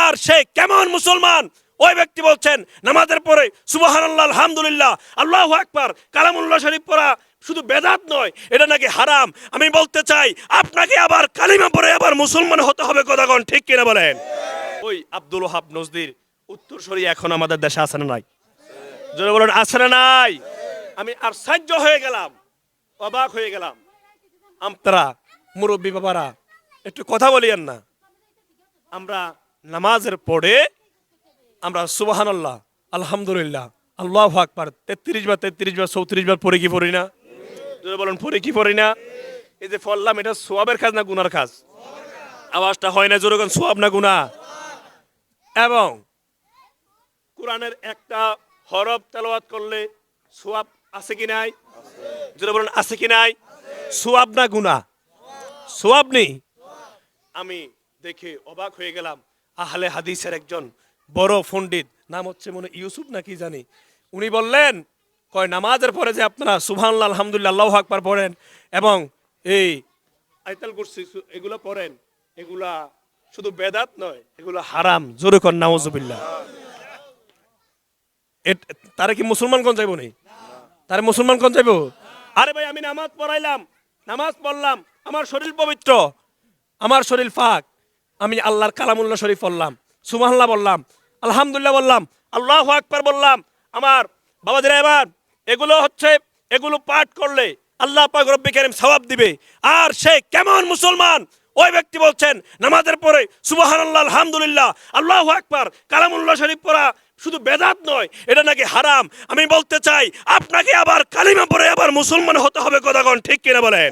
আর সে কেমন মুসলমান? ওই ব্যক্তি বলছেন নামাজের পরে সুবহানাল্লাহ, আলহামদুলিল্লাহ, আল্লাহু আকবার, কালামুল্লাহ শরীফ পড়া শুধু বেদাত নয়, এটা নাকি হারাম। আমি বলতে চাই আপনাকে আবার কালিমা পড়ে আবার মুসলমান হতে হবে। কথাগণ ঠিক কিনা বলেন? ওই আব্দুল ওহাব নজদির উত্তরসূরি এখন আমাদের দেশে আছে না নাই? জোরে বলেন, আছে না নাই? আমি আশ্চর্য হয়ে গেলাম, অবাক হয়ে গেলাম। আপনারা মুরব্বী বাবারা একটু কথা বলিয়েন না। আমরা নামাজের পরে আমরা সুবহানাল্লাহ, আলহামদুলিল্লাহ, আল্লাহু আকবার 33 বার 34 বার পড়ে কি পড়ি না? যদি বলেন পড়ে কি পড়ি না? এই যে পড়লাম, এটা সওয়াবের কাজ না গুনার কাজ? আওয়াজটা হয় না জোরে কোন, সওয়াব না গুনাহ? এবং কোরআনের একটা হরফ তেলাওয়াত করলে সওয়াব আছে কি নাই? যদি বলেন আছে কি নাই? সওয়াব না গুনাহ? সওয়াব নেই। আমি দেখে অবাক হয়ে গেলাম। আহলে হাদিসের একজন বড় পণ্ডিত, নাম হচ্ছে মনে ইউসুফ নাকি জানি, উনি বললেন কয় নামাজের পরে যে আপনারা সুবহানাল্লাহ, আলহামদুলিল্লাহ, আল্লাহু আকবার পড়েন এবং এই আয়াতুল কুরসি এগুলো পড়েন, এগুলা শুধু বেদাত নয়, এগুলো হারাম। জোরে কর নাউজুবিল্লাহ। তারা কি মুসলমান কোন যাইব নেই? তারা মুসলমান কোন যাইব? আরে ভাই, আমি নামাজ পড়াইলাম, নামাজ পড়লাম, আমার শরীর পবিত্র, আমার শরীর পাক, আমি আল্লাহর কালামুল্লাহ শরীফ পড়লাম, সুবহানাল্লাহ বললাম, আলহামদুলিল্লাহ বললাম, আল্লাহু আকবার বললাম। আমার বাবাজিরা, এবার এগুলো পাঠ করলে আল্লাহ পাক রব্বুল কারীম সওয়াব দিবে। আর সে কেমন মুসলমান? ওই ব্যক্তি বলছেন নামাজের পরে সুবহানাল্লাহ, আলহামদুলিল্লাহ, আল্লাহু আকবার, কালামুল্লাহ শরীফ পড়া শুধু বেদাত নয়, এটা নাকি হারাম। আমি বলতে চাই আপনাকে আবার কালিমা পড়ে আবার মুসলমান হতে হবে। কথাগণ ঠিক কিনা বলেন?